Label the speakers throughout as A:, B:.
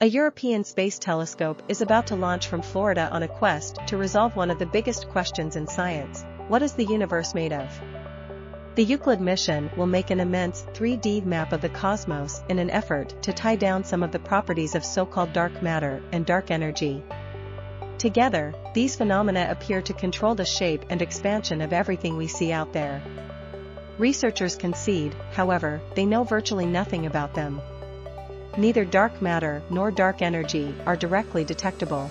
A: A European space telescope is about to launch from Florida on a quest to resolve one of the biggest questions in science: what is the universe made of? The Euclid mission will make an immense 3D map of the cosmos in an effort to tie down some of the properties of so-called dark matter and dark energy. Together, these phenomena appear to control the shape and expansion of everything we see out there. Researchers concede, however, they know virtually nothing about them. Neither dark matter nor dark energy are directly detectable.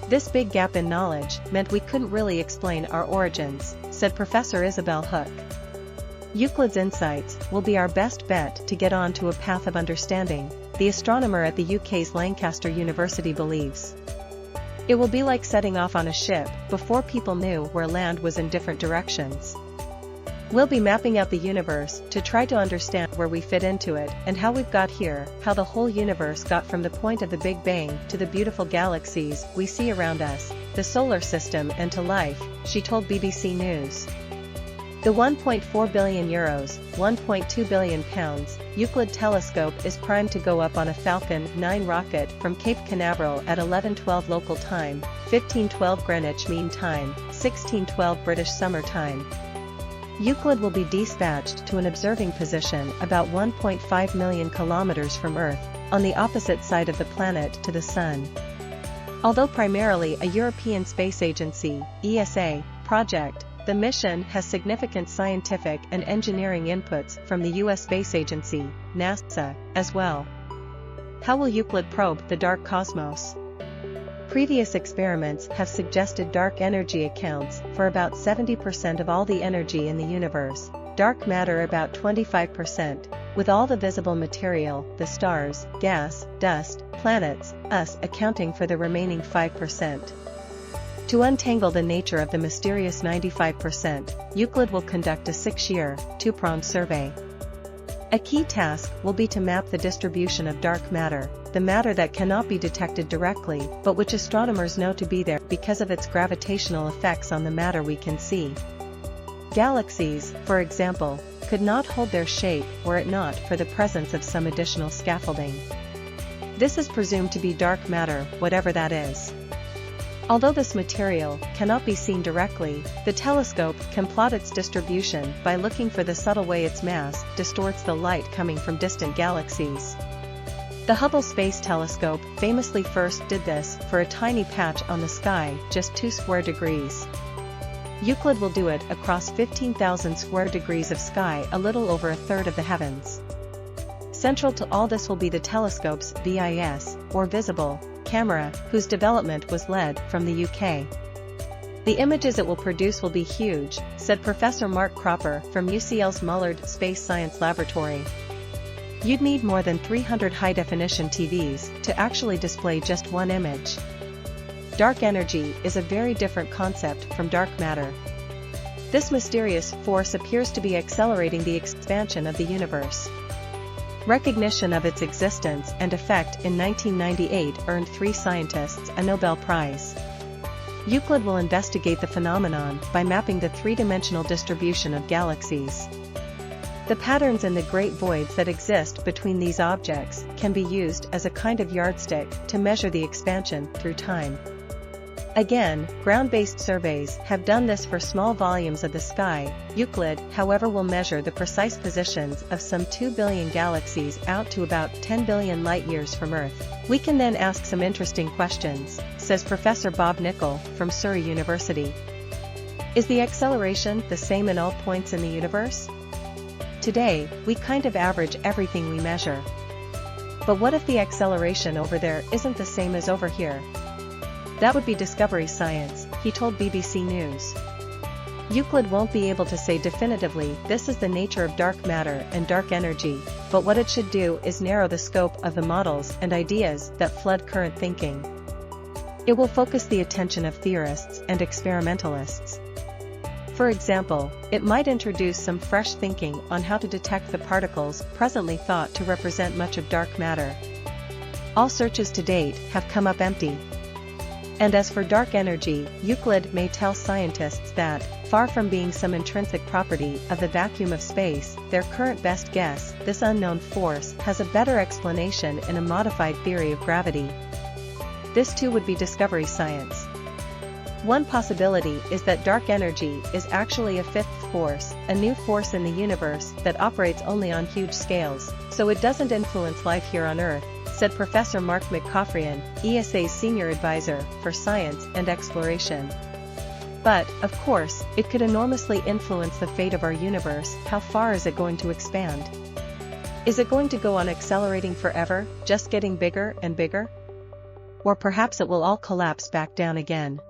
A: This big gap in knowledge meant we couldn't really explain our origins, said Professor Isobel Hook. Euclid's insights will be our best bet to get on to a path of understanding, the astronomer at the UK's Lancaster University believes. It will be like setting off on a ship before people knew where land was in different directions. We'll be mapping out the universe to try to understand where we fit into it and how we've got here, how the whole universe got from the point of the Big Bang to the beautiful galaxies we see around us, the solar system, and to life, she told BBC News. The €1.4 billion, £1.2 billion, Euclid telescope is primed to go up on a Falcon 9 rocket from Cape Canaveral at 11:12 local time, 15:12 Greenwich Mean Time, 16:12 British Summer Time. Euclid will be dispatched to an observing position about 1.5 million kilometers from Earth, on the opposite side of the planet to the Sun. Although primarily a European Space Agency (ESA) project, the mission has significant scientific and engineering inputs from the US Space Agency, NASA, as well. How will Euclid probe the dark cosmos? Previous experiments have suggested dark energy accounts for about 70% of all the energy in the universe, dark matter about 25%, with all the visible material, the stars, gas, dust, planets, us accounting for the remaining 5%. To untangle the nature of the mysterious 95%, Euclid will conduct a 6-year, two-pronged survey. A key task will be to map the distribution of dark matter, the matter that cannot be detected directly but which astronomers know to be there because of its gravitational effects on the matter we can see. Galaxies, for example, could not hold their shape were it not for the presence of some additional scaffolding. This is presumed to be dark matter, whatever that is. Although this material cannot be seen directly, the telescope can plot its distribution by looking for the subtle way its mass distorts the light coming from distant galaxies. The Hubble Space Telescope famously first did this for a tiny patch on the sky, just 2 square degrees. Euclid will do it across 15,000 square degrees of sky, a little over a third of the heavens. Central to all this will be the telescope's VIS, or visible, camera, whose development was led from the UK. The images it will produce will be huge, said Professor Mark Cropper from UCL's Mullard Space Science Laboratory. You'd need more than 300 high-definition TVs to actually display just one image. Dark energy is a very different concept from dark matter. This mysterious force appears to be accelerating the expansion of the universe. Recognition of its existence and effect in 1998 earned 3 scientists a Nobel Prize. Euclid will investigate the phenomenon by mapping the 3-dimensional distribution of galaxies. The patterns in the great voids that exist between these objects can be used as a kind of yardstick to measure the expansion through time. Again, ground-based surveys have done this for small volumes of the sky. Euclid, however, will measure the precise positions of some 2 billion galaxies out to about 10 billion light-years from Earth. We can then ask some interesting questions, says Professor Bob Nicol from Surrey University. Is the acceleration the same in all points in the universe? Today, we kind of average everything we measure. But what if the acceleration over there isn't the same as over here? That would be discovery science, he told BBC News. Euclid won't be able to say definitively this is the nature of dark matter and dark energy, but what it should do is narrow the scope of the models and ideas that flood current thinking. It will focus the attention of theorists and experimentalists. For example, it might introduce some fresh thinking on how to detect the particles presently thought to represent much of dark matter. All searches to date have come up empty. And as for dark energy, Euclid may tell scientists that, far from being some intrinsic property of the vacuum of space, their current best guess, this unknown force has a better explanation in a modified theory of gravity. This too would be discovery science. One possibility is that dark energy is actually a fifth force, a new force in the universe that operates only on huge scales, so it doesn't influence life here on Earth, said Professor Mark McCaffrian, ESA's senior advisor for science and exploration. But, of course, it could enormously influence the fate of our universe. How far is it going to expand? Is it going to go on accelerating forever, just getting bigger and bigger? Or perhaps it will all collapse back down again.